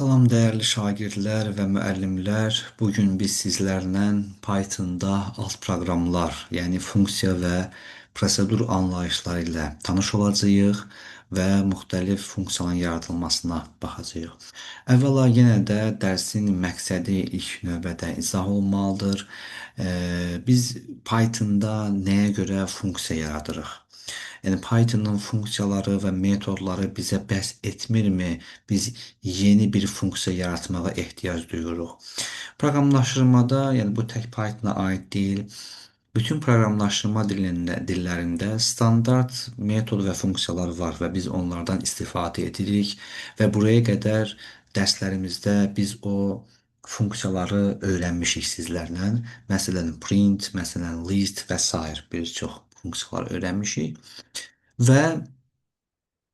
Salam dəyərli şagirdlər və müəllimlər. Bu gün biz sizlərlə Pythonda alt proqramlar, yəni funksiya və prosedur anlayışları ilə tanış olacağıq və müxtəlif funksiyaların yaradılmasına baxacağıq. Əvvəla yenə də dərsin məqsədi ilk növbədə izah olmalıdır. Biz Pythonda nəyə görə funksiya yaradırıq? Yəni Pythonun funksiyaları və metodları bizə bəs etmirmi? Biz yeni bir funksiya yaratmağa ehtiyac duyuruq. Proqramlaşdırmada, yəni bu tək Pythona aid deyil. Bütün proqramlaşdırma dillərində standart metod və funksiyalar var və biz onlardan istifadə edirik və buraya qədər dərslərimizdə biz o funksiyaları öyrənmişik sizlərlə. Məsələn, print, məsələn, list və sair bir çox funksiyalar öyrənmişik. Və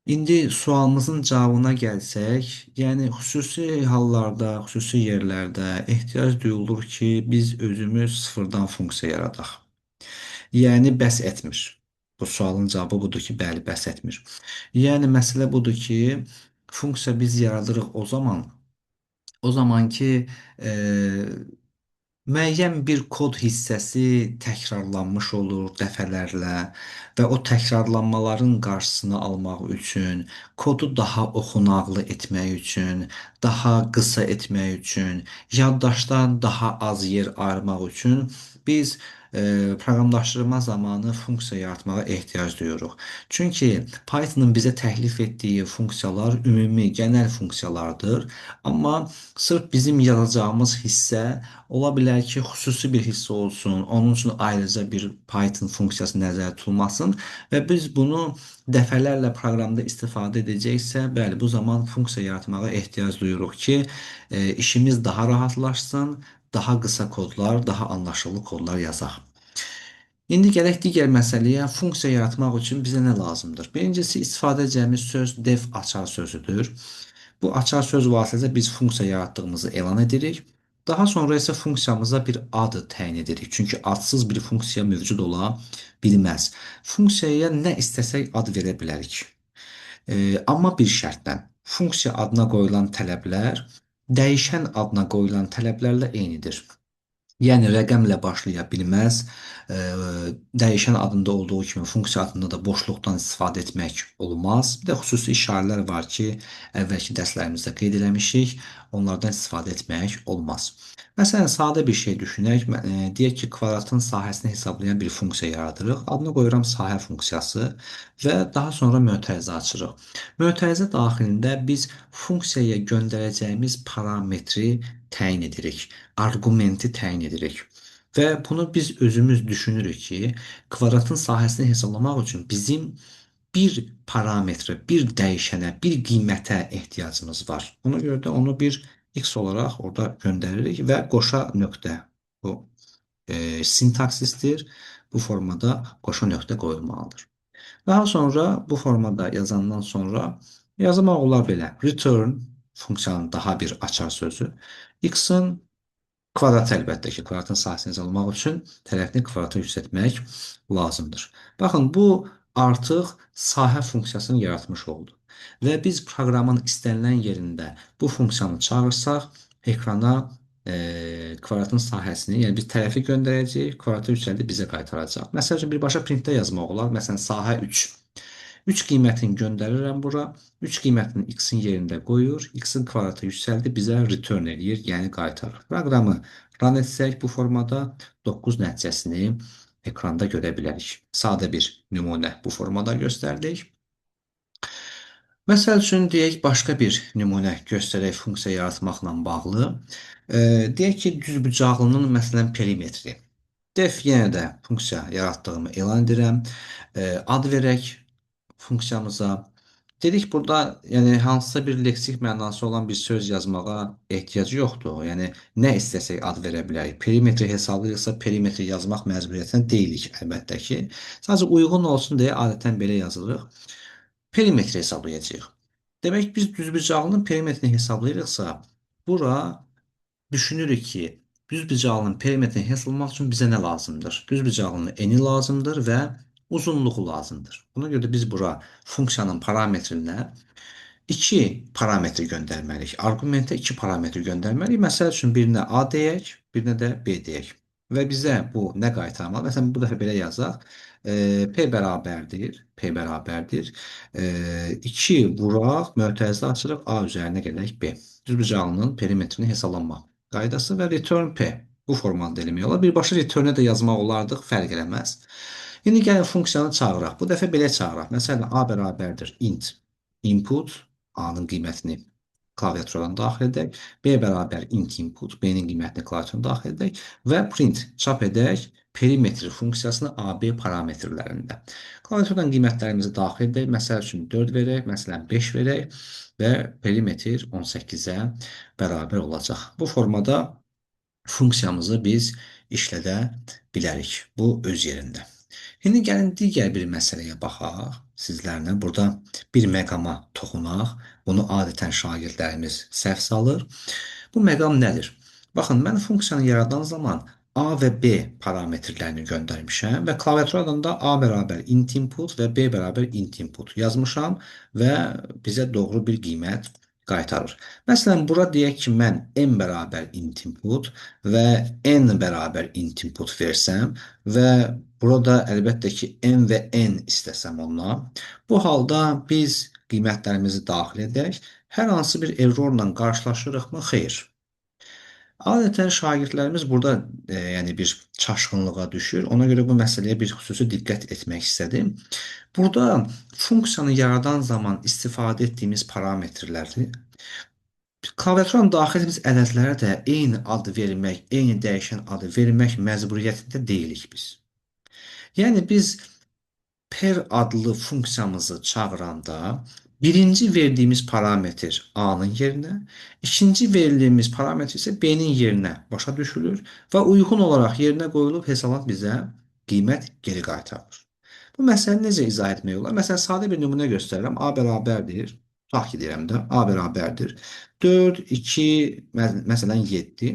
indi sualımızın cavabına gəlsək, yəni xüsusi hallarda, xüsusi yerlərdə ehtiyac duyulur ki, biz özümüz sıfırdan funksiya yaradaq. Yəni bəs etmir. Bu sualın cavabı budur ki, bəli, bəs etmir. Yəni məsələ budur ki, funksiya biz yaradırıq o zaman ki, müəyyən bir kod hissəsi təkrarlanmış olur dəfələrlə və o təkrarlanmaların qarşısını almaq üçün, kodu daha oxunaqlı etmək üçün, daha qısa etmək üçün, yaddaşdan daha az yer ayırmaq üçün biz proqramlaşdırma zamanı funksiya yaratmağa ehtiyac duyuruq. Çünki Pythonın bizə təklif etdiyi funksiyalar ümumi, genel funksiyalardır. Amma sırf bizim yazacağımız hissə ola bilər ki, xüsusi bir hissə olsun. Onun üçün ayrıca bir Python funksiyası nəzərdə tutulmasın və biz bunu dəfələrlə proqramda istifadə edəcəksə, bəli, bu zaman funksiya yaratmağa ehtiyac duyuruq ki, işimiz daha rahatlaşsın, daha qısa kodlar, daha anlaşılır kodlar yazaq. İndi gələk digər məsələyə, funksiya yaratmaq üçün bizə nə lazımdır? Birincisi, istifadə edəcəyimiz söz def açar sözüdür. Bu açar söz vasitəsilə biz funksiya yaratdığımızı elan edirik. Daha sonra isə funksiyamıza bir ad təyin edirik. Çünki adsız bir funksiya mövcud ola bilməz. Funksiyaya nə istəsək ad verə bilərik. Amma bir şərtlə. Funksiya adına qoyulan tələblər dəyişən adına qoyulan tələblərlə eynidir. Yəni rəqəmlə başlaya bilməz. Dəyişən adında olduğu kimi funksiya adında da boşluqdan istifadə etmək olmaz. Bir də xüsusi işarələr var ki, əvvəlki dərslərimizdə qeyd eləmişik. Onlardan istifadə etmək olmaz. Məsələn, sadə bir şey düşünək. Deyək ki, kvadratın sahəsini hesablayan bir funksiya yaradırıq. Adını qoyuram sahə funksiyası və daha sonra mötərizə açırıq. Mötərizə daxilində biz funksiyaya göndərəcəyimiz parametri təyin edirik, arqumenti təyin edirik. Və bunu biz özümüz düşünürük ki, kvadratın sahəsini hesablamaq üçün bizim bir parametrə, bir dəyişənə, bir qiymətə ehtiyacımız var. Ona görə də onu bir x olaraq orada göndəririk və qoşa nöqtə. Bu sintaksisdir. Bu formada qoşa nöqtə qoyulmalıdır. Daha sonra bu formada yazandan sonra yazmaq olar belə. Return funksiyanın daha bir açar sözü. X-in kvadrat əlbəttə ki, kvadratın sahəsini hesablamaq üçün tərəfini kvadrata yüksəltmək lazımdır. Baxın, bu artıq sahə funksiyasını yaratmış oldu. Və biz proqramın istənilən yerində bu funksiyanı çağırsaq, ekrana kvadratın sahəsini, yəni biz tərəfi göndərəcəyik, kvadrata yüksəldib bizə qaytaracaq. Məsəl üçün, birbaşa printdə yazmaq olar. Məsələn, sahə 3. 3 qiymətini göndərirəm bura. 3 qiymətini x-in yerində qoyur. X-in kvadratı yüksəldi, bizə return eləyir, yəni qaytarır. Proqramı run etsək bu formada 9 nəticəsini ekranda görə bilərik. Sadə bir nümunə bu formada göstərdik. Məsəl üçün, deyək, başqa bir nümunə göstərək funksiya yaratmaqla bağlı. Deyək ki, düzbucaqlının məsələn perimetri. Def yenə də funksiya yaratdığımı elan edirəm. Ad verək funksiyamıza. Dedik burada, yəni hansısa bir leksik mənası olan bir söz yazmağa ehtiyac yoxdur. Yəni nə istəsək ad verə bilərik. Perimetri hesablayırsa perimetri yazmaq məcburiyyətində deyilik əlbəttə ki. Sadəcə uyğun olsun deyə adətən belə yazılır. Perimetri hesablayacağıq. Demək biz düzbucaqlının perimetrini hesablayırıqsa, bura düşünürük ki, düzbucaqlının perimetrini hesablamaq üçün bizə nə lazımdır? Düzbucaqlının eni lazımdır və uzunluğu lazımdır. Buna görə də biz bura funksiyanın parametrinə 2 parametr göndərməliyik. Arqumentə 2 parametr göndərməliyik. Məsəl üçün birinə A deyək, birinə də B deyək. Və bizə bu nə qaytarmalı? Məsələn, bu dəfə belə yazaq. P bərabərdir. P bərabərdir. 2 vuraq, mötərizə açırıq, A üzərinə gələk B. Düzbucaqlının perimetrini hesablanma qaydası və return P. Bu formatda eləmək olar. Birbaşa return-ə də yazmaq olardıq, fərq eləməz. İndi gəlin funksiyanı çağıraq. Bu dəfə belə çağıraq. Məsələn, A bərabərdir int input A-nın qiymətini klaviaturadan daxil edək. B bərabər int input B-nin qiymətini klaviaturadan daxil edək və print çap edək perimetr funksiyasını AB parametrlərində. Klaviaturadan qiymətlərimizi daxil edək. Məsəl üçün 4 verək, məsələn 5 verək və perimetr 18-ə bərabər olacaq. Bu formada funksiyamızı biz işlədə bilərik. Bu öz yerində. İndi gəlin digər bir məsələyə baxaq. Sizlərlə burada bir məqama toxunaq. Bunu adətən şagirdlərimiz səhv salır. Bu məqam nədir? Baxın, mən funksiyanı yaradan zaman A və B parametrlərini göndərmişəm və klaviaturadan da A bərabər int input və B bərabər int input yazmışam və bizə doğru bir qiymət qaytarır. Məsələn, bura deyək ki, mən n bərabər int input və n bərabər int input versəm və burada əlbəttə ki, n və n istəsəm ondan. Bu halda biz qiymətlərimizi daxil edək. Hər hansı bir errorla qarşılaşırıqmı? Xeyr. Adətən şagirdlərimiz burada yəni bir çaşqınlığa düşür. Ona görə bu məsələyə bir xüsusi diqqət etmək istədim. Burada funksiyanı yaradan zaman istifadə etdiyimiz parametrləri klaviaturanın daxil etdiyimiz ədədlərə də eyni ad vermək, eyni dəyişən adı vermək məcburiyyətində deyilik biz. Yəni biz per adlı funksiyamızı çağıranda birinci verdiğimiz parametr A'nın yerinə, ikinci verildiğimiz parametr isə B'nin yerinə başa düşülür və uyğun olaraq yerinə qoyulub hesablat bizə qiymət geri qaytarılır. Bu məsələni necə izah etmək olar? Məsələn, sadə bir nümunə göstərirəm. A bərabərdir. Tutaq ki, deyirəm də, A bərabərdir. 4, 2, məsələn 7.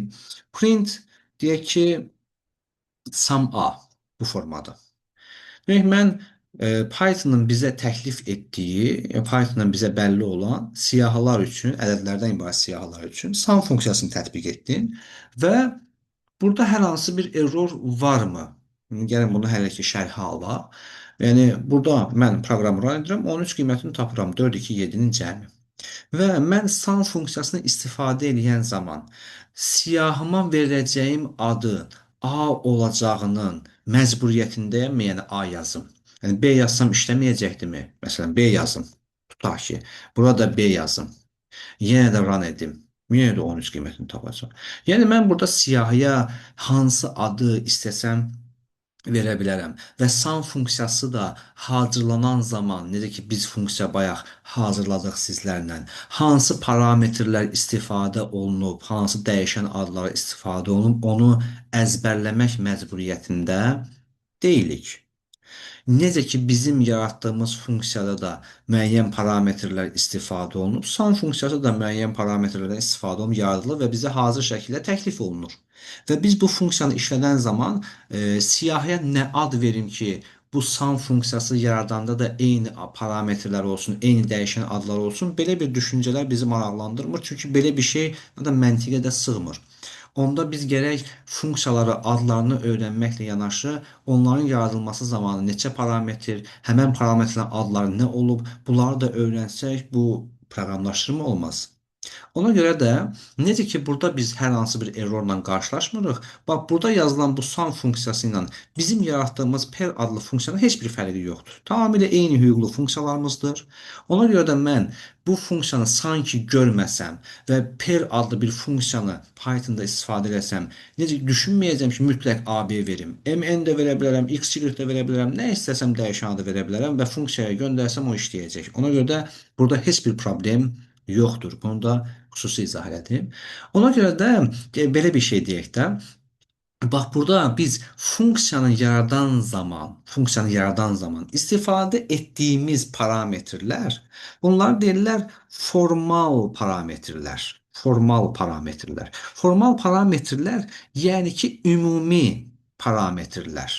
Print deyək ki, sum A bu formada. Demək, mən Python'ın bizə təklif etdiyi, Python'ın bizə bəlli olan siyahılar üçün, ədədlərdən ibarət siyahılar üçün sum funksiyasını tətbiq etdim və burada hər hansı bir error varmı? Gəlin bunu hələ ki şərhə alaq. Yəni, burada mən proqramı run edirəm, 13 qiymətini tapıram, 4, 2, 7-nin cəmi. Və mən sum funksiyasını istifadə edən zaman siyahıma verəcəyim adı A olacağının məcburiyyətindəyəm, yəni A yazım. Yəni B yazsam işləməyəcəkdimi? Məsələn, B yazım. Tutaq ki, burada B yazım. Yenə də run edim. Yenə də 13 qiymətini tapacaq. Yəni mən burada siyahıya hansı adı istəsəm verə bilərəm. Və sum funksiyası da hazırlanan zaman, necə ki biz funksiya bayaq hazırladıq sizlərlə, hansı parametrlər istifadə olunub, hansı dəyişən adlara istifadə olunub, onu əzbərləmək məcburiyyətində deyilik. Necə ki bizim yaratdığımız funksiyada da müəyyən parametrlər istifadə olunub, sum funksiyası da müəyyən parametrlərdən istifadə olunub, yaradılır və bizə hazır şəkildə təklif olunur. Və biz bu funksiyanı işlədən zaman siyahıya nə ad verim ki, bu sum funksiyası yaradanda da eyni parametrlər olsun, eyni dəyişən adlar olsun. Belə bir düşüncələr bizi maraqlandırmır. Çünki belə bir şey məntiqə də sığmır. Onda biz gərək funksiyaları, adlarını öyrənməklə yanaşı, onların yaradılması zamanı neçə parametr, həmən parametrlərin adları nə olub, bunları da öyrənsək, bu proqramlaşdırma olmaz. Ona görə də necə ki burada biz hər hansı bir errorla qarşılaşmırıq, bax burada yazılan bu sum funksiyası ilə bizim yaratdığımız per adlı funksiyanın heç bir fərqi yoxdur. Tamamilə eyni hüquqlu funksiyalarımızdır. Ona görə də mən bu funksiyanı sanki görməsəm və per adlı bir funksiyanı Pythonda istifadə etsəm, necə düşünməyəcəm ki, mütləq AB verim. MN də verə bilərəm, XY də verə bilərəm, nə istəsəm dəyişən adı verə bilərəm və funksiyaya göndərsəm o işləyəcək. Ona görə də burada heç bir problem yoxdur. Bunu da xüsusi izah elədim. Ona görə də belə bir şey deyək də. Bax burada biz funksiyanı yaradan zaman istifadə etdiyimiz parametrlər, bunlar deyirlər formal parametrlər. Formal parametrlər. Formal parametrlər, yəni ki, ümumi parametrlər.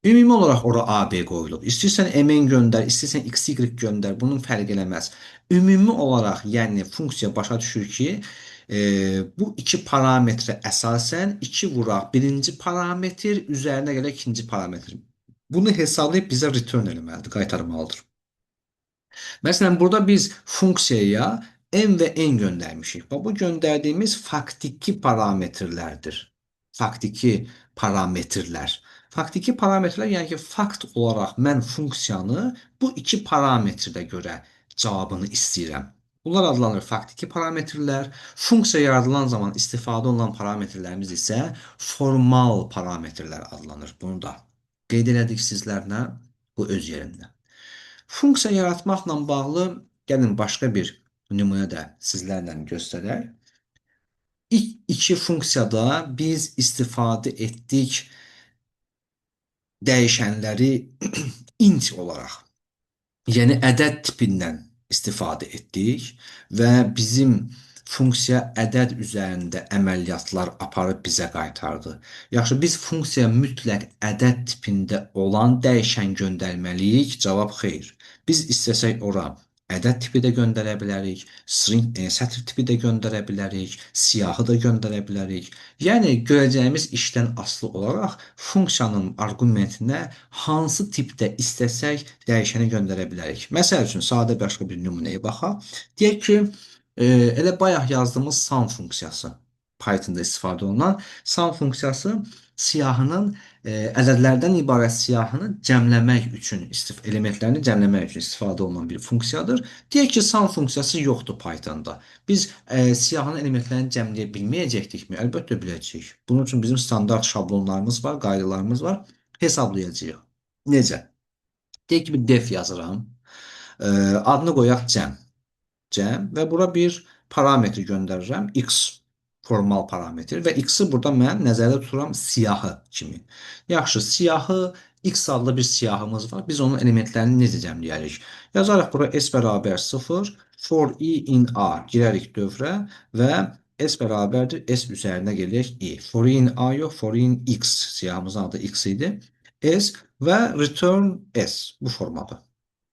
Ümumi olaraq ora AB qoyulub. İstəyirsən MN göndər, istəyirsən XY göndər, bunun fərqi eləməz. Ümumi olaraq, yəni funksiya başa düşür ki, bu iki parametrə əsasən 2 vuraq birinci parametr, üzərinə gələ ikinci parametr. Bunu hesablayıb bizə return eləməlidir, qaytarmalıdır. Məsələn, burada biz funksiyaya m və n göndərmişik. Bu göndərdiyimiz faktiki parametrlərdir. Faktiki parametrlər. Faktiki parametrlər, yəni ki, fakt olaraq mən funksiyanı bu iki parametrdə görə cavabını istəyirəm. Bunlar adlanır faktiki parametrlər. Funksiya yaradılan zaman istifadə olunan parametrlərimiz isə formal parametrlər adlanır. Bunu da qeyd elədik sizlərlə, bu öz yerində. Funksiya yaratmaqla bağlı gəlin başqa bir nümunə də sizlərlə göstərək. İlk iki funksiyada biz istifadə etdik dəyişənləri int olaraq, yəni ədəd tipindən istifadə etdik və bizim funksiya ədəd üzərində əməliyyatlar aparıb bizə qaytardı. Yaxşı, biz funksiyaya mütləq ədəd tipində olan dəyişən göndərməliyik? Cavab xeyr. Biz istəsək ora ədəd tipi də göndərə bilərik, string, sətr tipi də göndərə bilərik, siyahı da göndərə bilərik. Yəni görəcəyimiz işdən asılı olaraq funksiyanın arqumentinə hansı tipdə istəsək dəyişəni göndərə bilərik. Məsəl üçün sadə başqa bir nümunəyə baxaq. Deyək ki, elə bayaq yazdığımız sum funksiyası, Pythonda istifadə olunan sum funksiyası siyahının ədədlərdən ibarət siyahını cəmləmək üçün, elementlərini cəmləmək üçün istifadə olunan bir funksiyadır. Deyək ki, sum funksiyası yoxdur Pythonda. Biz siyahının elementlərini cəmləyə bilməyəcəkdikmi? Əlbəttə biləcəyik. Bunun üçün bizim standart şablonlarımız var, qaydalarımız var. Hesablayacağıq. Necə? Deyək ki, bir def yazıram. Adını qoyaq cəm. Və bura bir parametr göndərirəm, x formal parametr və x-i burada mən nəzərdə tuturam siyahı kimi. Yaxşı, siyahı x adlı bir siyahımız var. Biz onun elementlərini necə cəmləyərik? Yazarıq bura s bərabər 0, for i in a girərik dövrə və s bərabərdir s üzərinə gələk i. For i in a yox, for i in x siyahımızın adı x idi. S və return s bu formada.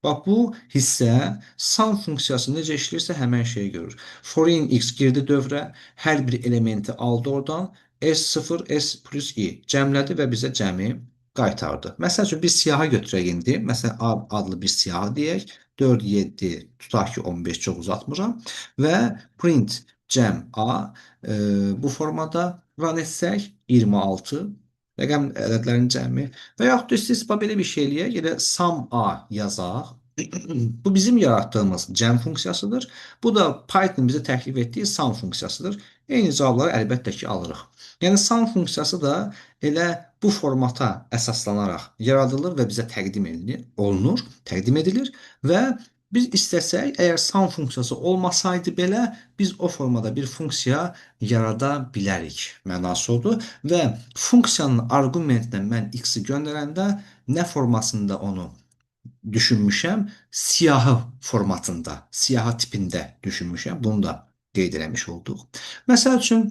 Bax, bu hissə sum funksiyası necə işləyirsə həmən şeyi görür. For in x girdi dövrə, hər bir elementi aldı oradan, s0, s plus i cəmlədi və bizə cəmi qaytardı. Məsəl üçün, biz siyahı götürək indi. Məsələn, A adlı bir siyahı deyək. 4, 7, tutaq ki, 15 çox uzatmıram. Və print cəm A bu formada run etsək, 26 rəqəm ədədlərin cəmi və yaxud da istəyirsə belə bir şey eləyək, elə sum A yazaq. Bu bizim yaratdığımız cəm funksiyasıdır. Bu da Python bizə təklif etdiyi sum funksiyasıdır. Eyni cavabları əlbəttə ki, alırıq. Yəni sum funksiyası da elə bu formata əsaslanaraq yaradılır və bizə təqdim edilir və biz istəsək, əgər sum funksiyası olmasaydı belə, biz o formada bir funksiya yarada bilərik mənası odur və funksiyanın arqumentinə mən x-i göndərəndə nə formasında onu düşünmüşəm? Siyahı formatında, siyahı tipində düşünmüşəm. Bunu da qeyd eləmiş olduq. Məsəl üçün,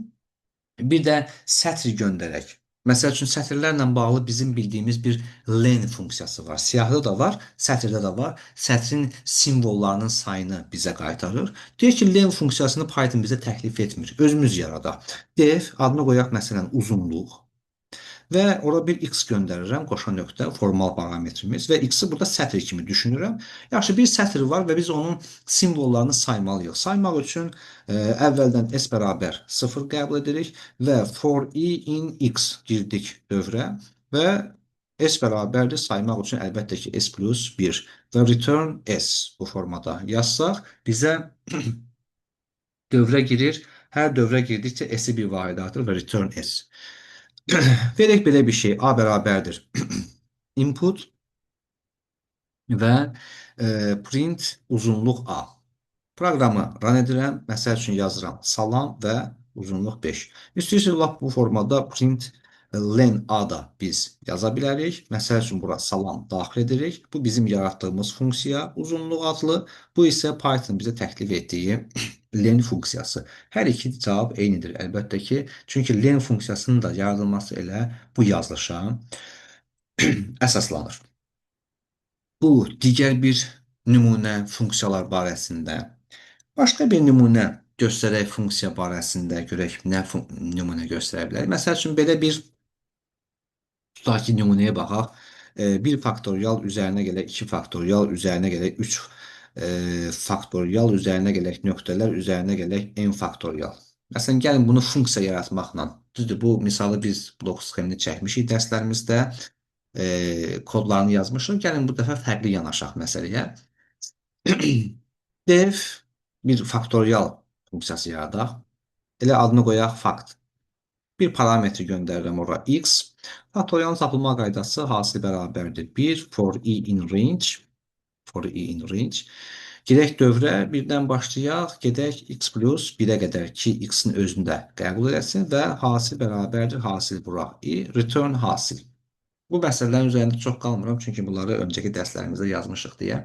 bir də sətr göndərək. Məsəl üçün, sətirlərlə bağlı bizim bildiyimiz bir len funksiyası var. Siyahıda da var, sətirdə də var. Sətrin simvollarının sayını bizə qaytarır. Deyək ki, len funksiyasını Python bizə təklif etmir. Özümüz yaradaq. Def, adını qoyaq məsələn uzunluq. Və ora bir x göndərirəm, qoşa nöqtə, formal parametrimiz və x-i burada sətr kimi düşünürəm. Yaxşı, bir sətr var və biz onun simvollarını saymalıyıq. Saymaq üçün əvvəldən s bərabər 0 qəbul edirik və for i in x girdik dövrə və s bərabərdir saymaq üçün əlbəttə ki s plus 1 və return s bu formada yazsaq bizə dövrə girir. Hər dövrə girdikcə s-i bir vahid artır və return s. Verək belə bir şey, A bərabərdir input və print uzunluq A. Proqramı run edirəm, məsəl üçün yazıram salam və uzunluq 5. İstəyirsiniz, lap bu formada print len A da biz yaza bilərik. Məsəl üçün, bura salam daxil edirik. Bu bizim yaratdığımız funksiya uzunluq adlı. Bu isə Python bizə təklif etdiyi len funksiyası. Hər iki cavab eynidir əlbəttə ki. Çünki len funksiyasının da yaradılması elə bu yazılışa əsaslanır. Bu digər bir nümunə funksiyalar barəsində. Başqa bir nümunə göstərək funksiya barəsində görək nə nümunə göstərə bilərik. Məsəl üçün belə bir tutaq ki, nümunəyə baxaq. 1 faktorial üzərinə gələk 2 faktorial üzərinə gələk 3 faktorial üzərinə gələk nöqtələr üzərinə gələk n faktorial. Məsələn, gəlin bunu funksiya yaratmaqla, düzdür, bu misalı biz blok sxemini çəkmişik dərslərimizdə, kodlarını yazmışıq. Gəlin bu dəfə fərqli yanaşaq məsələyə. Def bir faktorial funksiyası yaradaq. Elə adını qoyaq fakt. Bir parametri göndərirəm ora x. Faktorialın tapılma qaydası hasil bərabərdir 1 for i in range. For i in range. Gedək dövrə birdən başlayaq. Gedək x plus 1-ə qədər ki, x-in özünü də qəbul edəsin və hasil bərabərdir hasil vuraq i. Return hasil. Bu məsələlərin üzərində çox qalmıram, çünki bunları öncəki dərslərimizdə yazmışıq deyə.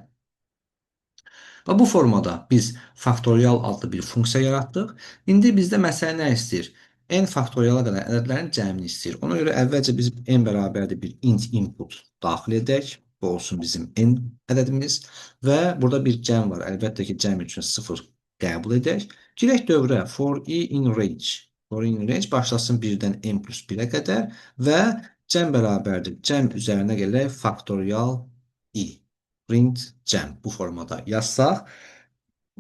Və bu formada biz faktorial adlı bir funksiya yaratdıq. İndi bizdə məsələ nə istəyir? N faktoriala qədər ədədlərin cəmini istəyir. Ona görə əvvəlcə biz n bərabərdir bir int input daxil edək. Bu olsun bizim n ədədimiz. Və burada bir cəm var. Əlbəttə ki, cəm üçün 0 qəbul edək. Girək dövrə for i in range. For i in range başlasın 1-dən n plus 1-ə qədər və cəm bərabərdir. Cəm üzərinə gələk faktorial i. Print cəm bu formada yazsaq.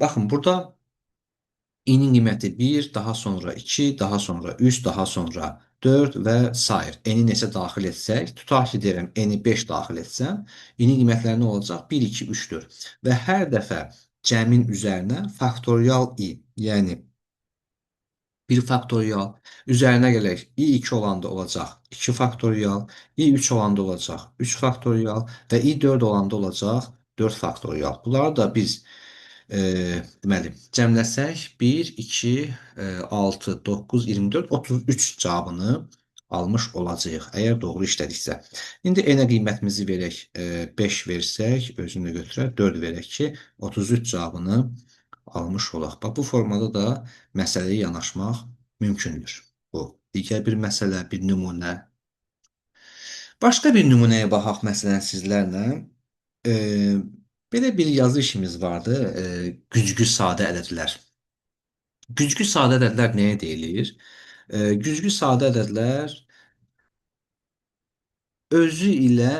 Baxın, burada i-nin qiyməti 1, daha sonra 2, daha sonra 3, daha sonra 4 və sair. N-i neçə daxil etsək, tutaq ki, deyirəm, n-i 5 daxil etsəm, i-nin qiymətləri nə olacaq? 1, 2, 3, 4. Və hər dəfə cəmin üzərinə faktorial i, yəni 1 faktorial, üzərinə gələk, i2 olanda olacaq 2 faktorial, i3 olanda olacaq 3 faktorial və i4 olanda olacaq 4 faktorial. Bunları da biz deməli, cəmləsək 1, 2, 6, 9, 24, 33 cavabını almış olacağıq, əgər doğru işlədiksə. İndi n-ə qiymətimizi verək, 5 versək, özünü götürək, 4 verək ki, 33 cavabını almış olaq. Bax, bu formada da məsələyə yanaşmaq mümkündür. Bu digər bir məsələ, bir nümunə. Başqa bir nümunəyə baxaq məsələn sizlərlə. E, Belə bir yazı işimiz vardı. Güzgü sadə ədədlər. Güzgü sadə ədədlər nəyə deyilir? Güzgü sadə ədədlər özü ilə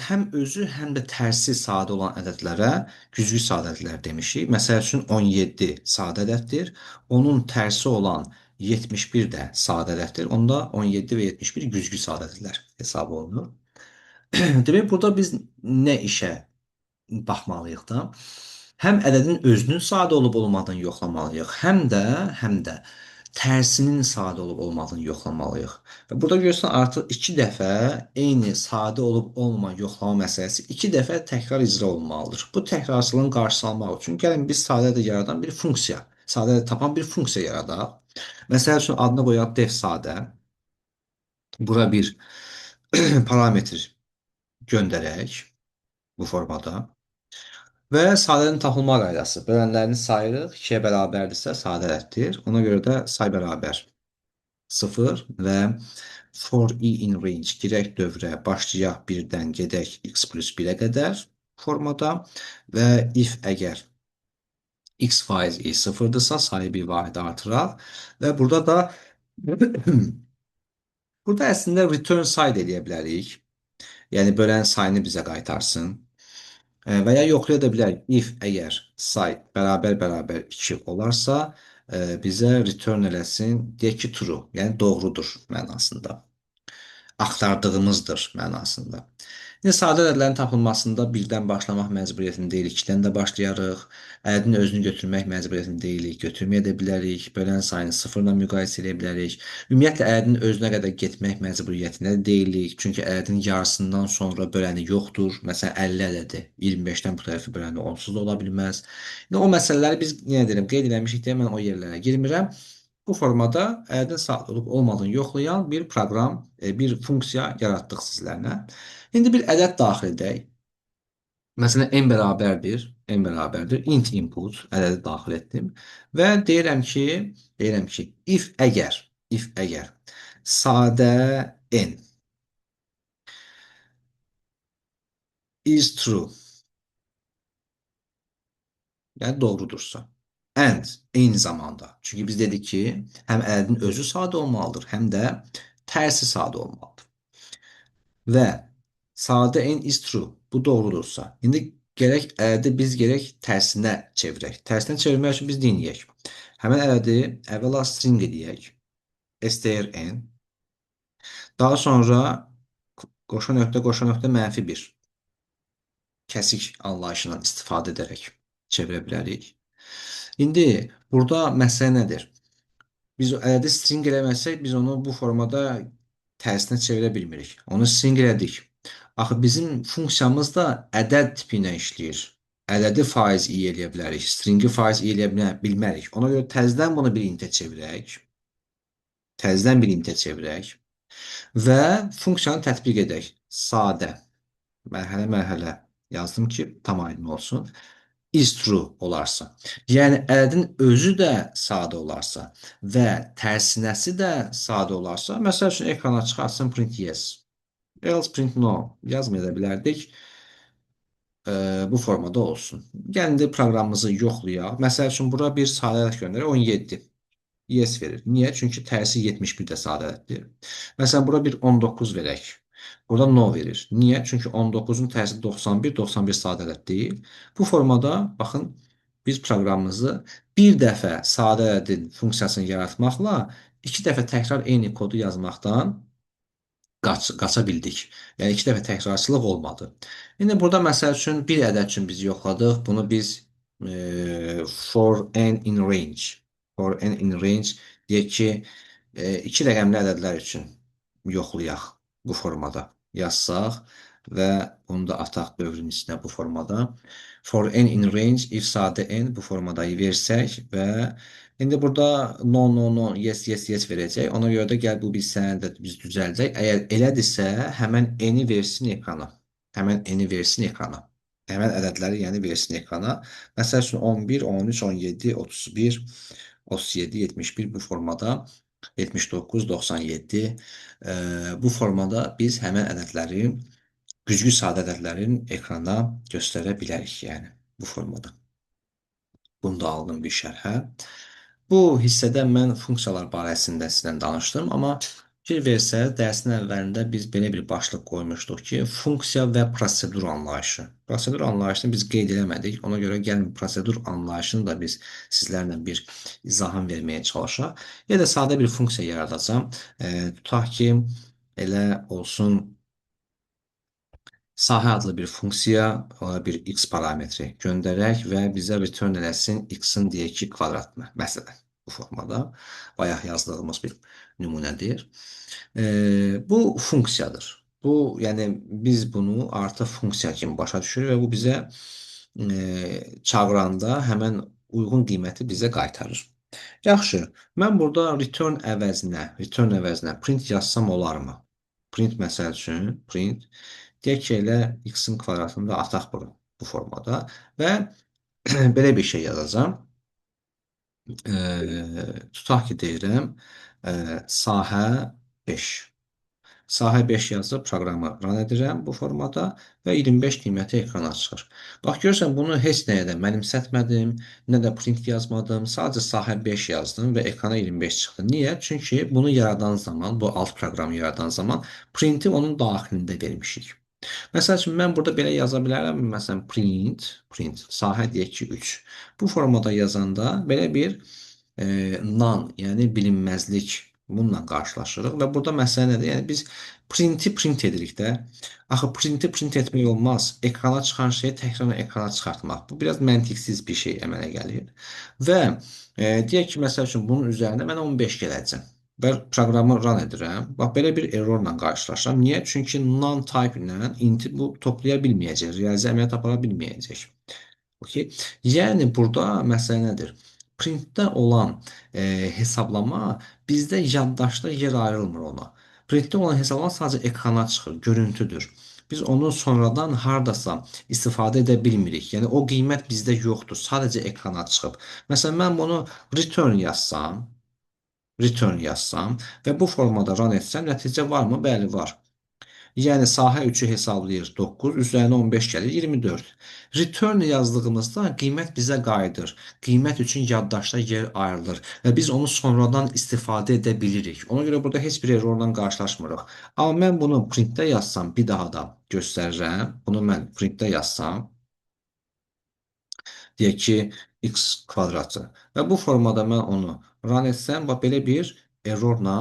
həm özü, həm də tərsi sadə olan ədədlərə güzgü sadə ədədlər demişik. Məsəl üçün 17 sadə ədəddir. Onun tərsi olan 71 də sadə ədəddir. Onda 17 və 71 güzgü sadə ədədlər hesab olunur. Demək, burada biz nə işə baxmalıyıq da? Həm ədədin özünün sadə olub olmadığını yoxlamalıyıq, həm də tərsinin sadə olub olmadığını yoxlamalıyıq. Və burada görürsən artıq 2 dəfə eyni sadə olub olmayan yoxlama məsələsi 2 dəfə təkrar icra olunmalıdır. Bu təkrarçılığın qarşısını almaq üçün gəlin biz sadə ədəd yaradan bir funksiya, sadə ədəd tapan bir funksiya yaradaq. Məsəl üçün adını qoyaq def sadə. Bura bir parametr göndərək bu formada. Və sadənin tapılma qaydası. Bölənlərini sayırıq. 2-yə bərabərdirsə sadə ədəddir. Ona görə də say bərabər 0 və for i in range girək dövrə başlayaq 1-dən gedək x plus 1-ə qədər formada və if əgər x faiz i 0-dırsa sayı bir vahid artıraq və burada da burada əslində return side eləyə bilərik. Yəni bölən sayını bizə qaytarsın. Və ya yoxlaya da bilərik. If əgər say bərabər 2 olarsa, bizə return eləsin, deyək ki, true, yəni doğrudur mənasında. Axtardığımızdır mənasında. İndi sadə ədədlərin tapılmasında 1-dən başlamaq məcburiyyətində deyilik, 2-dən də başlayarıq. Ədədin özünü götürmək məcburiyyətində deyilik, götürməyə də bilərik. Bölən sayını 0-la müqayisə edə bilərik. Ümumiyyətlə ədədin özünə qədər getmək məcburiyyətində deyilik. Çünki ədədin yarısından sonra böləni yoxdur. Məsələn 50 ədədi 25-dən bu tərəfi böləni onsuz da ola bilməz. İndi o məsələləri biz yenə deyirəm, qeyd eləmişik deyə mən o yerlərə girmirəm. Bu formada ədədin sadə olub olmadığını yoxlayan bir proqram, bir funksiya yaratdıq sizlərlə. İndi bir ədəd daxil edək. Məsələn, n bərabərdir, int input ədədi daxil etdim və deyirəm ki, if əgər sadə n is true. Yəni doğrudursa. And eyni zamanda. Çünki biz dedik ki, həm ədədin özü sadə olmalıdır, həm də tərsi sadə olmalıdır. Və sadə en is true. Bu doğrudursa. İndi gərək ədədi biz gərək tərsinə çevirək. Tərsinə çevirmək üçün biz dinləyək. Həmin ədədi əvvəla string edək. strn. Daha sonra qoşa nöqtə qoşa nöqtə -1 kəsik anlayışından istifadə edərək çevirə bilərik. İndi burada məsələ nədir? Biz o ədədi string eləməsək, biz onu bu formada tərsinə çevirə bilmirik. Onu string elədik. Axı bizim funksiyamız da ədəd tipi ilə işləyir. Ədədi faiz i eləyə bilərik, stringi faiz i eləyə bilmərik. Ona görə təzədən bunu bir intə çevirək. Təzədən bir intə çevirək və funksiyanı tətbiq edək. Sadə. Mərhələ-mərhələ yazdım ki, tam aydın olsun. Is true olarsa. Yəni ədədin özü də sadə olarsa və tərsinəsi də sadə olarsa, məsəl üçün ekrana çıxartsın print yes. Else print no yazmaya da bilərdik. Bu formada olsun. Gəlin də proqramımızı yoxlayaq. Məsəl üçün bura bir sadəlıq göndərək 17. Yes verir. Niyə? Çünki tərsi 71 də sadədir. Məsələn, bura bir 19 verək. Burada no verir. Niyə? Çünki 19-un tərsi 91, 91 sadələt deyil. Bu formada, baxın, biz proqramımızı bir dəfə sadə ədədin funksiyasını yaratmaqla iki dəfə təkrar eyni kodu yazmaqdan qaça bildik. Yəni iki dəfə təkrarçılıq olmadı. İndi burada məsəl üçün bir ədəd üçün biz yoxladıq. Bunu biz for n in range. For n in range deyək ki, iki rəqəmli ədədlər üçün yoxlayaq bu formada yazsaq və bunu da ataq dövrün içinə bu formada. For n in range if sadə n bu formada versək və indi burada no, no, no, yes, yes, yes verəcək. Ona görə də gəl bu bir sənədə biz düzəldək. Əgər elədirsə, həmən eni versin ekrana. Həmən eni versin ekrana. Həmən ədədləri yəni versin ekrana. Məsəl üçün 11, 13, 17, 31, 37, 71 bu formada 79, 97 bu formada biz həmən ədədləri güzgü sadə ədədlərin ekrana göstərə bilərik yəni bu formada. Bunu da aldım bir şərhə. Bu hissədə mən funksiyalar barəsində sizlə danışdım, amma fikir versəz, dərsin əvvəlində biz belə bir başlıq qoymuşduq ki, funksiya və prosedur anlayışı. Prosedur anlayışını biz qeyd eləmədik, ona görə gəlin prosedur anlayışını da biz sizlərlə bir izahını verməyə çalışaq. Ya da sadə bir funksiya yaradacağam. Tutaq ki, elə olsun sahə adlı bir funksiya, bir x parametri göndərək və bizə return eləsin x-in deyək ki, kvadratını. Məsələn, bu formada bayaq yazdığımız bir nümunədir. Bu funksiyadır. Bu, yəni biz bunu artıq funksiya kimi başa düşürük və bu bizə çağıranda həmən uyğun qiyməti bizə qaytarır. Yaxşı, mən burada return əvəzinə print yazsam olarmı? Print məsəl üçün, print deyək ki, elə x-in kvadratını da ataq bu formada və belə bir şey yazacağam. Tutaq ki, deyirəm, sahə 5. Sahə 5 yazıb proqramı run edirəm bu formada və 25 qiyməti ekrana çıxır. Bax, görürsən, bunu heç nəyə də mənimsətmədim, nə də print yazmadım, sadəcə sahə 5 yazdım və ekrana 25 çıxdı. Niyə? Çünki bunu yaradan zaman, bu alt proqramı yaradan zaman printi onun daxilində vermişik. Məsəl üçün, mən burada belə yaza bilərəm, məsələn, print, sahə deyək ki, 3. Bu formada yazanda belə bir none, yəni bilinməzlik bununla qarşılaşırıq və burada məsələ nədir? Yəni biz printi print edirik də. Axı printi print etmək olmaz. Ekrana çıxan şeyi təkrar ekrana çıxartmaq. Bu biraz məntiqsiz bir şey əmələ gəlir. Və deyək ki, məsəl üçün bunun üzərinə mən 15 gələcəm və proqramı run edirəm. Bax, belə bir errorla qarşılaşıram. Niyə? Çünki non type ilə inti bu toplaya bilməyəcək, riyazi əməliyyat apara bilməyəcək. Okay. Yəni burada məsələ nədir? Printdə olan hesablama bizdə yaddaşda yer ayrılmır ona. Printdə olan hesablama sadəcə ekrana çıxır, görüntüdür. Biz onu sonradan hardasa istifadə edə bilmirik. Yəni o qiymət bizdə yoxdur, sadəcə ekrana çıxıb. Məsələn, mən bunu return yazsam və bu formada run etsəm, nəticə varmı? Bəli, var. Yəni sahə 3-ü hesablayır 9, üzərinə 15 gəlir 24. Return yazdığımızda qiymət bizə qayıdır. Qiymət üçün yaddaşda yer ayrılır və biz onu sonradan istifadə edə bilirik. Ona görə burada heç bir errorla qarşılaşmırıq. Amma mən bunu printdə yazsam, bir daha da göstərirəm. Bunu mən printdə yazsam, deyək ki, x kvadratı. Və bu formada mən onu run etsəm, bax belə bir errorla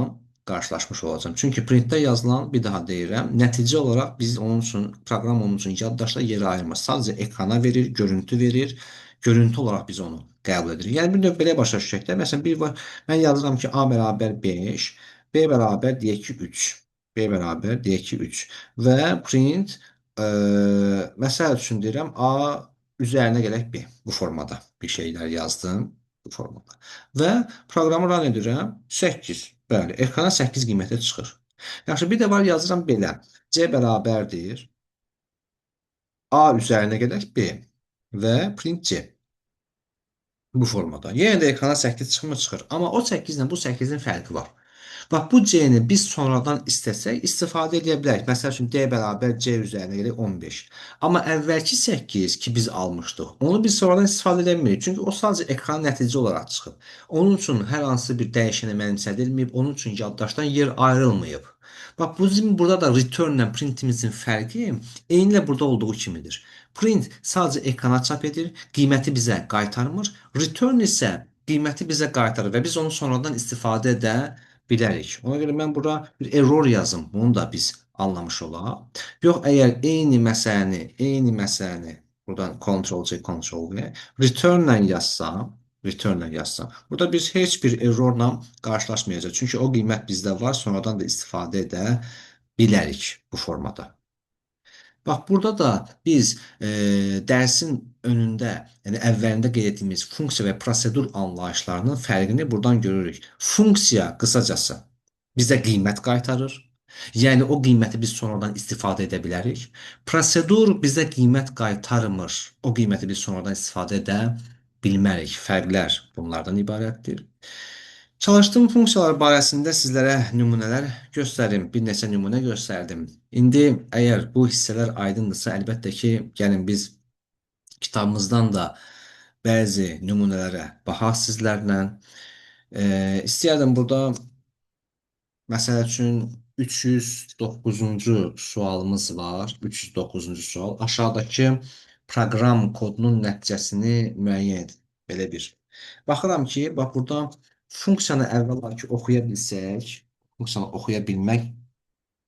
qarşılaşmış olacağam. Çünki printdə yazılan, bir daha deyirəm, nəticə olaraq biz onun üçün, proqram onun üçün yaddaşda yer ayırmır. Sadəcə ekrana verir, görüntü verir. Görüntü olaraq biz onu qəbul edirik. Yəni bir növ belə başa düşək də. Məsələn, bir var, mən yazıram ki, A bərabər 5, B bərabər deyək ki 3. B bərabər deyək ki 3 və print məsəl üçün deyirəm A üzərinə gələk B. Bu formada bir şeylər yazdım. Bu formada. Və proqramı run edirəm. 8. Bəli, ekrana 8 qiyməti çıxır. Yaxşı, bir də var yazıram belə. C bərabərdir. A üzərinə gələk B və print C. Bu formada. Yenə də ekrana 8 çıxmır, çıxır. Amma o 8 ilə bu 8-in fərqi var. Bax, bu C-ni biz sonradan istəsək, istifadə edə bilərik. Məsəl üçün, D bərabər C üzərinə gələk 15. Amma əvvəlki 8 ki, biz almışdıq, onu biz sonradan istifadə edə bilmirik. Çünki o sadəcə ekran nəticə olaraq çıxıb. Onun üçün hər hansı bir dəyişənə mənimsədilməyib, onun üçün yaddaşdan yer ayrılmayıb. Bax, bu bizim burada da return ilə printimizin fərqi eynilə burada olduğu kimidir. Print sadəcə ekrana çap edir, qiyməti bizə qaytarmır. Return isə qiyməti bizə qaytarır və biz onu sonradan istifadə edə bilərik. Ona görə mən bura bir error yazım. Bunu da biz anlamış olaq. Yox, əgər eyni məsələni buradan Ctrl+C, Ctrl+V return ilə yazsam, burada biz heç bir errorla qarşılaşmayacağıq. Çünki o qiymət bizdə var, sonradan da istifadə edə bilərik bu formada. Bax, burada da biz dərsin önündə, yəni əvvəlində qeyd etdiyimiz funksiya və prosedur anlayışlarının fərqini buradan görürük. Funksiya qısacası bizə qiymət qaytarır. Yəni o qiyməti biz sonradan istifadə edə bilərik. Prosedur bizə qiymət qaytarmır. O qiyməti biz sonradan istifadə edə bilmərik. Fərqlər bunlardan ibarətdir. Çalışdığım funksiyalar barəsində sizlərə nümunələr göstərim. Bir neçə nümunə göstərdim. İndi əgər bu hissələr aydındırsa, əlbəttə ki, gəlin biz kitabımızdan da bəzi nümunələrə baxaq sizlərlə. İstəyərdim burada məsəl üçün 309-cu sualımız var. 309-cu sual. Aşağıdakı proqram kodunun nəticəsini müəyyən edin. Belə bir. Baxıram ki, bax burada funksiyanı əvvəla ki oxuya bilsək, funksiyanı oxuya bilmək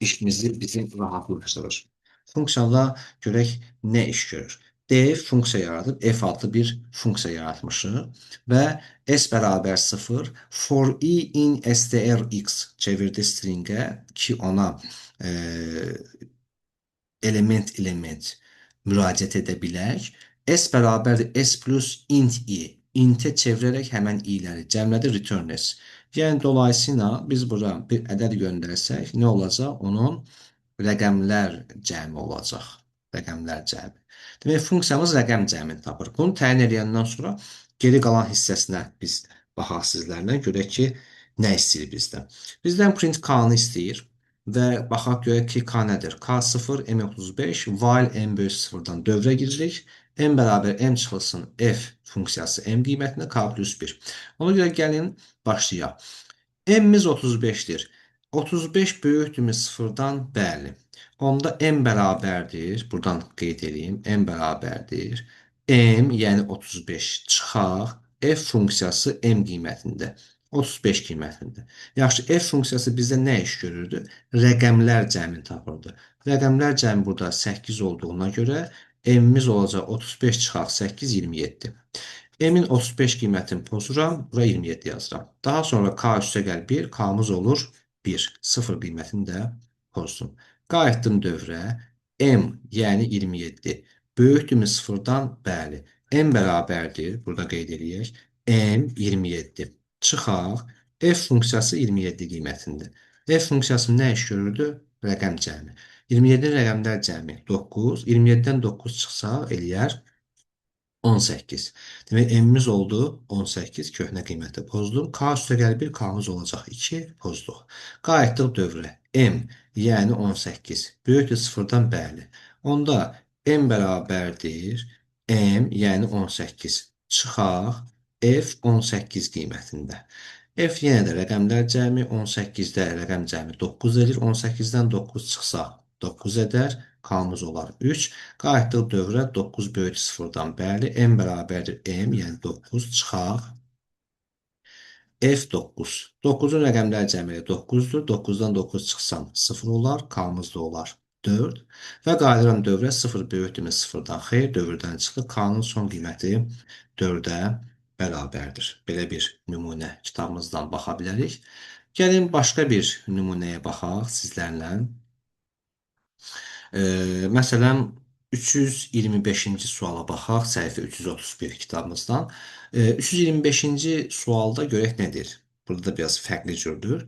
işimizi bizim rahatlaşdırır. Funksiyada görək nə iş görür. D funksiya yaradıb, F adlı bir funksiya yaratmışıq və S bərabər 0 for I in strx çevirdi stringə ki ona element müraciət edə bilək. S bərabərdir S plus int I. Int-ə çevirərək həmən i-ləri cəmlədi return S. Yəni dolayısıyla biz bura bir ədəd göndərsək, nə olacaq? Onun rəqəmlər cəmi olacaq. Rəqəmlər cəmi. Demək, funksiyamız rəqəm cəmini tapır. Bunu təyin edəndən sonra geri qalan hissəsinə biz baxaq sizlərlə. Görək ki, nə istəyir bizdən. Bizdən print k-nı istəyir və baxaq görək ki, k nədir? K0, M35, while m böyük 0-dan dövrə giririk. M bərabər m çıxılsın f funksiyası m qiymətinə k plus 1. Ona görə gəlin başlayaq. M-miz 35-dir. 35 böyükdürmü 0-dan? Bəli. Onda m bərabərdir. Buradan qeyd edeyim. M bərabərdir. M, yəni 35 çıxaq. F funksiyası m qiymətində. 35 qiymətində. Yaxşı, f funksiyası bizdə nə iş görürdü? Rəqəmlər cəmini tapırdı. Rəqəmlər cəmi burada 8 olduğuna görə m-miz olacaq 35 çıxaq 8, 27. M-in 35 qiymətini pozuram, bura 27 yazıram. Daha sonra k üstə gəl 1, k-mız olur 1. 0 qiymətini də pozdum. Qayıtdım dövrə. M, yəni 27. Böyükdürmü 0-dan? Bəli. M bərabərdir. Burada qeyd edək. M 27. Çıxaq. F funksiyası 27 qiymətində. F funksiyası nə iş görürdü? Rəqəm cəmi. 27 rəqəmlər cəmi 9. 27-dən 9 çıxsa eləyər 18. Demək, m-miz oldu 18, köhnə qiyməti pozdum. K üstə gəl 1, k-mız olacaq 2, pozduq. Qayıtdıq dövrə. M, yəni 18 böyükdür sıfırdan, bəli. Onda M bərabərdir M, yəni 18 çıxaq F 18 qiymətində. F yenə də rəqəmlər cəmi 18-də rəqəm cəmi 9 edir. 18-dən 9 çıxsa 9 edər. Kalımız olar 3. Qayıtdıq dövrə 9 böyük sıfırdan. Bəli, M bərabərdir M, yəni 9 çıxaq F9. 9-un rəqəmlər cəmi 9-dur. 9-dan 9 çıxsam 0 olar. K-mız da olar 4. Və qayıdıram dövrə 0 böyükdürmü 0-dan? Xeyr, dövrdən çıxır. K-nın son qiyməti 4-ə bərabərdir. Belə bir nümunə kitabımızdan baxa bilərik. Gəlin başqa bir nümunəyə baxaq sizlərlə. Məsələn, 325-ci suala baxaq, səhifə 331 kitabımızdan. 325-ci sualda görək nədir? Burada da biraz fərqli cürdür.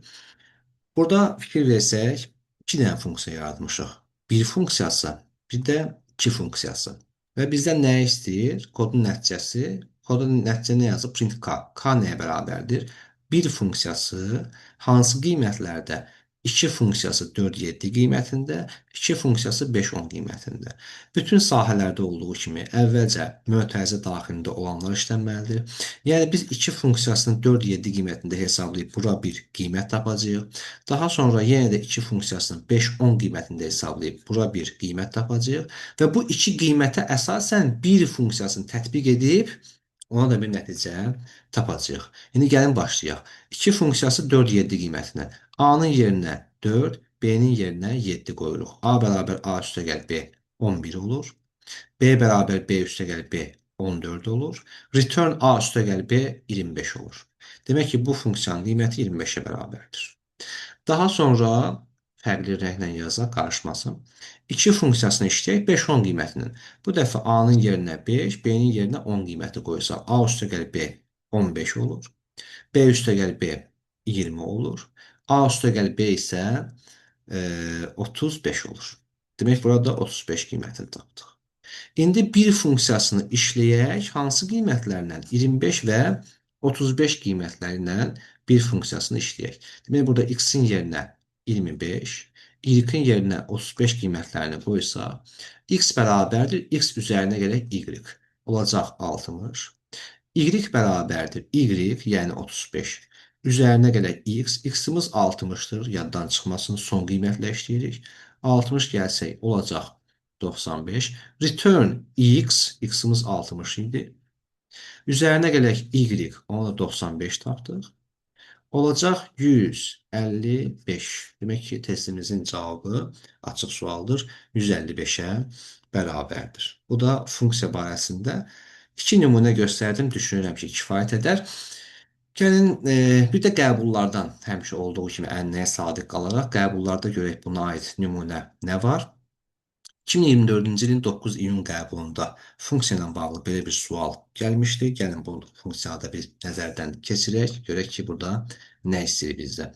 Burada fikir versək, iki dənə funksiya yaratmışıq. Bir funksiyası, bir də iki funksiyası. Və bizdən nə istəyir? Kodun nəticəsi. Kodun nəticə nə yazıb? Print k. K nəyə bərabərdir? Bir funksiyası hansı qiymətlərdə? 2 funksiyası 4-7 qiymətində, 2 funksiyası 5-10 qiymətində. Bütün sahələrdə olduğu kimi əvvəlcə mötərizə daxilində olanlar işlənməlidir. Yəni biz 2 funksiyasını 4-7 qiymətində hesablayıb bura bir qiymət tapacağıq. Daha sonra yenə də 2 funksiyasını 5-10 qiymətində hesablayıb bura bir qiymət tapacağıq. Və bu 2 qiymətə əsasən bir funksiyasını tətbiq edib ona da bir nəticə tapacağıq. İndi gəlin başlayaq. 2 funksiyası 4-7 qiymətinə. A-nın yerinə 4, B-nin yerinə 7 qoyuruq. A bərabər A üstəgəl B 11 olur. B bərabər B üstəgəl B 14 olur. Return A üstəgəl B 25 olur. Demək ki, bu funksiyanın qiyməti 25-ə bərabərdir. Daha sonra fərqli rənglə yazaq, qarışmasın. 2 funksiyasını işləyək 5-10 qiymətinin. Bu dəfə A-nın yerinə 5, B-nin yerinə 10 qiyməti qoysaq, A üstəgəl B 15 olur. B üstəgəl B 20 olur. A üstəgəl B isə 35 olur. Demək, burada 35 qiymətini tapdıq. İndi bir funksiyasını işləyək, hansı qiymətlərlə? 25 və 35 qiymətləri ilə bir funksiyasını işləyək. Demək, burada x-in yerinə 25, y-in yerinə 35 qiymətlərini qoysaq, x bərabərdir, x üzərinə gələk y. Olacaq 60. Y bərabərdir y, yəni 35. Üzərinə gələk x, x-imiz 60-dır, yaddan çıxmasın, son qiymətlə işləyirik. 60 gəlsək, olacaq 95. Return x, x-imiz 60 idi. Üzərinə gələk y, onu da 95 tapdıq. Olacaq 155. Demək ki, testimizin cavabı açıq sualdır. 155-ə bərabərdir. Bu da funksiya barəsində 2 nümunə göstərdim. Düşünürəm ki, kifayət edər. Gəlin, bir də qəbullardan həmişə olduğu kimi ənənəyə sadiq qalaraq qəbullarda görək buna aid nümunə nə var? 2024-cü ilin 9 iyun qəbulunda funksiya ilə bağlı belə bir sual gəlmişdi. Gəlin bu funksiyanı da bir nəzərdən keçirək. Görək ki, burada nə istəyir bizdən.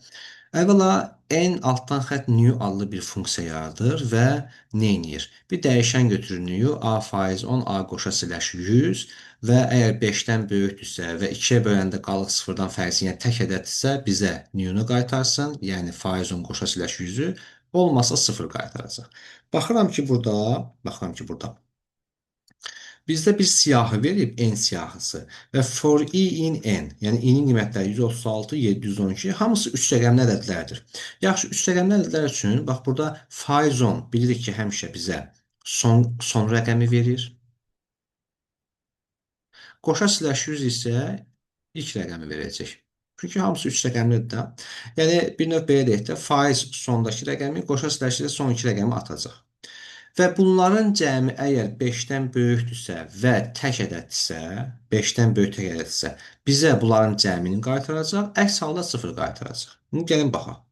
Əvvəla n altdan xətt new adlı bir funksiya yaradır və nə edir? Bir dəyişən götürür new a faiz 10 a qoşa siləş 100 və əgər 5-dən böyükdürsə və 2-yə böləndə qalıq 0-dan fərqsi, yəni tək ədəddirsə bizə new-nu qaytarsın, yəni faiz 10 qoşa siləş 100-ü, olmasa 0 qaytaracaq. Baxıram ki, burada bizdə bir siyahı verib, n siyahısı və for i in n, yəni i-nin qiymətləri 136, 712, hamısı 3 rəqəmli ədədlərdir. Yaxşı, 3 rəqəmli ədədlər üçün, bax burada faiz 10 bilirik ki, həmişə bizə son rəqəmi verir. Qoşa siləş 100 isə ilk rəqəmi verəcək. Çünki hamısı 3 rəqəmlidir də. Yəni, bir növ belə deyək də, faiz sondakı rəqəmi, qoşa siləş isə son 2 rəqəmi atacaq. Və bunların cəmi əgər 5-dən böyükdürsə və tək ədəddirsə, 5-dən böyük tək ədəddirsə, bizə bunların cəmini qaytaracaq, əks halda 0 qaytaracaq. İndi gəlin baxaq.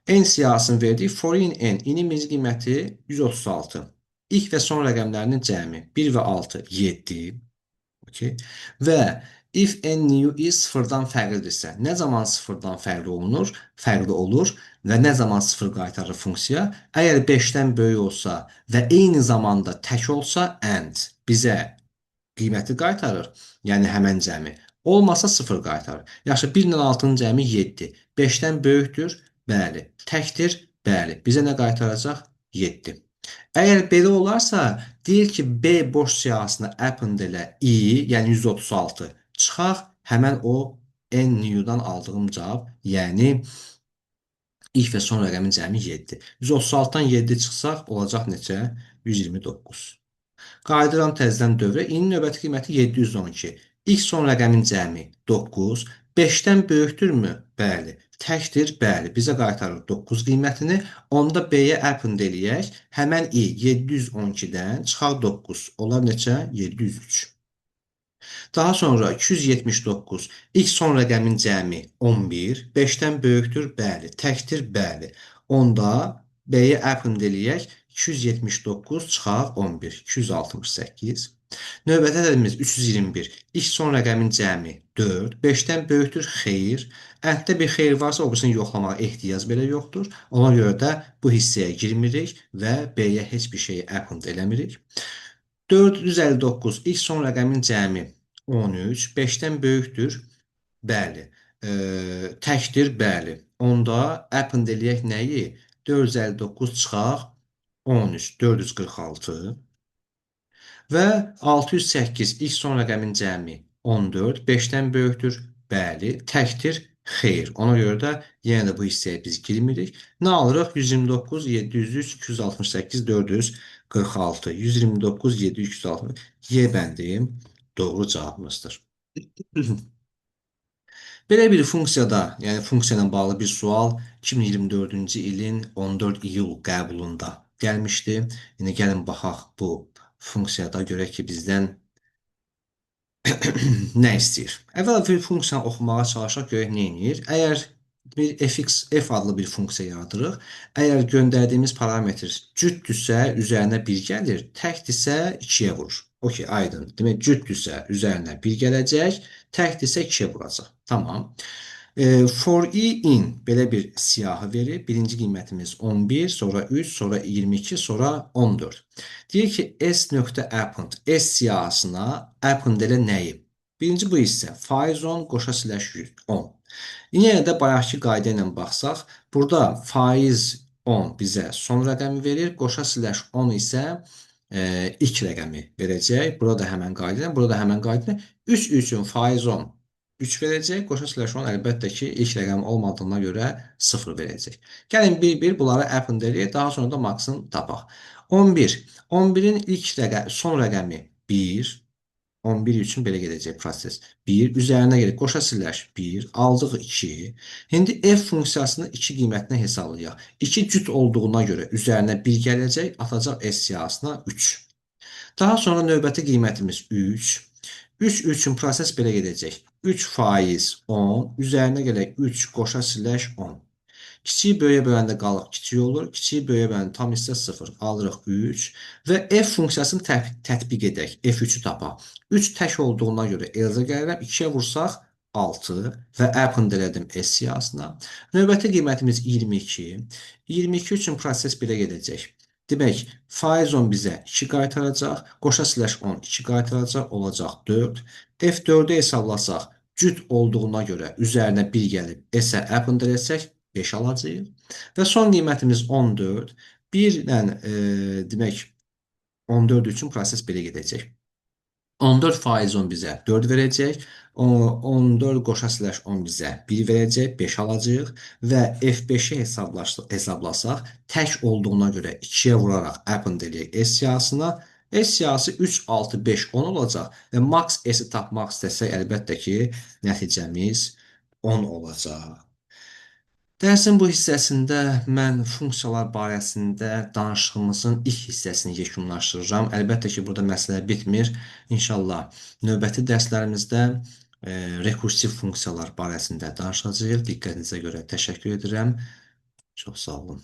N siyahısını verdik. For in n, in-in birinci qiyməti 136. İlk və son rəqəmlərinin cəmi 1 və 6, 7. Okay. Və if n new is sıfırdan fərqlidirsə, nə zaman sıfırdan fərqli olur və nə zaman sıfır qaytarır funksiya? Əgər 5-dən böyük olsa və eyni zamanda tək olsa, and bizə qiyməti qaytarır, yəni həmən cəmi. Olmasa 0 qaytarır. Yaxşı, 1 ilə 6-nın cəmi 7. 5-dən böyükdür? Bəli. Təkdir? Bəli, bizə nə qaytaracaq? 7. Əgər belə olarsa, deyir ki, B boş siyahısına append elə i, yəni 136 çıxaq, həmən o n new'dan aldığım cavab, yəni ilk və son rəqəmin cəmi 7. 136-dan 7 çıxsaq, olacaq neçə? 129. Qayıdıram təzədən dövrə. İnin növbəti qiyməti 712. İlk son rəqəmin cəmi 9. 5-dən böyükdürmü? Bəli. Təkdir? Bəli. Bizə qaytarır 9 qiymətini. Onda B-yə append eləyək. Həmən i 712-dən çıxaq 9. Olar neçə? 703. Daha sonra 279. İlk son rəqəmin cəmi 11. 5-dən böyükdür? Bəli. Təkdir? Bəli. Onda B-yə append eləyək. 279 çıxaq 11. 268. Növbəti ədədimiz 321. İlk son rəqəmin cəmi 4. 5-dən böyükdür? Xeyr. Əddə bir xeyir varsa, o birisini yoxlamağa ehtiyac belə yoxdur. Ona görə də bu hissəyə girmirik və B-yə heç bir şey append eləmirik. 459 ilk son rəqəmin cəmi 13, 5-dən böyükdür? Bəli. Təkdir? Bəli. Onda append eləyək nəyi? 459 çıxaq 13, 446 və 608 ilk son rəqəmin cəmi 14, 5-dən böyükdür? Bəli. Təkdir? Xeyr. Ona görə də yenə də bu hissəyə biz girmirik. Nə alırıq? 129, 703, 268, 446. 129, 700, 260. Y bəndi doğru cavabımızdır. Belə bir funksiyada, yəni funksiya ilə bağlı bir sual 2024-cü ilin 14 iyul qəbulunda gəlmişdi. İndi gəlin baxaq bu funksiyada görək ki, bizdən nə istəyir? Əvvəla bir funksiyanı oxumağa çalışaq, görək nə edir. Əgər bir f adlı bir funksiya yaradırıq. Əgər göndərdiyimiz parametr cütdürsə, üzərinə 1 gəlir, təkdirsə 2-yə vurur. Okey, aydın. Demək, cütdürsə üzərinə 1 gələcək, təkdirsə 2-yə vuracaq. Tamam. For i in belə bir siyahı verir. Birinci qiymətimiz 11, sonra 3, sonra 22, sonra 14. Deyir ki, s.append, s siyahısına append elə nəyi? Birinci bu hissə, faiz 10, qoşa slash 10. Yenə də bayaqki qayda ilə baxsaq, burada faiz 10 bizə son rəqəmi verir, qoşa slash 10 isə ilk rəqəmi verəcək. Burada da həmən qayda ilə, burada da həmən qayda ilə. 3 üçün faiz 10 3 verəcək. Qoşa slash 10 əlbəttə ki, ilk rəqəm olmadığına görə 0 verəcək. Gəlin bir-bir bunları append edək, daha sonra da maksını tapaq. 11. 11-in ilk rəqəmi, son rəqəmi 1. 11 üçün belə gedəcək proses. 1, üzərinə gəlib qoşa slash 1, aldıq 2. İndi f funksiyasını 2 qiymətinə hesablayaq. 2 cüt olduğuna görə üzərinə 1 gələcək, atacaq s siyahısına 3. Daha sonra növbəti qiymətimiz 3. 3 üçün proses belə gedəcək. 3 faiz 10, üzərinə gələk 3 qoşa slash 10. Kiçiyi böyüyə böləndə qalıq kiçik olur. Kiçiyi böyüyə böləndə tam hissə 0. Alırıq 3 və f funksiyasını tətbiq edək. F3-ü tapaq. 3 tək olduğuna görə else gəlirəm. 2-yə vursaq 6 və append elədim S siyahısına. Növbəti qiymətimiz 22. 22 üçün proses belə gedəcək. Demək, faiz 10 bizə 2 qaytaracaq, qoşa slash 10 2 qaytaracaq, olacaq 4. F4-ü hesablasaq, cüt olduğuna görə üzərinə 1 gəlib S-ə append eləsək, 5 alacağıq. Və son qiymətimiz 14. 1 ilə demək 14 üçün proses belə gedəcək. 14 faiz 10 bizə 4 verəcək. 14 qoşa slash 10 bizə 1 verəcək, 5 alacağıq və F5-i hesablasaq, tək olduğuna görə 2-yə vuraraq append eləyək S siyahısına. S siyahısı 3, 6, 5, 10 olacaq və max S-i tapmaq istəsək, əlbəttə ki, nəticəmiz 10 olacaq. Dərsin bu hissəsində mən funksiyalar barəsində danışığımızın ilk hissəsini yekunlaşdırıram. Əlbəttə ki, burada məsələ bitmir. İnşallah növbəti dərslərimizdə rekursiv funksiyalar barəsində danışacağıq. Diqqətinizə görə təşəkkür edirəm. Çox sağ olun.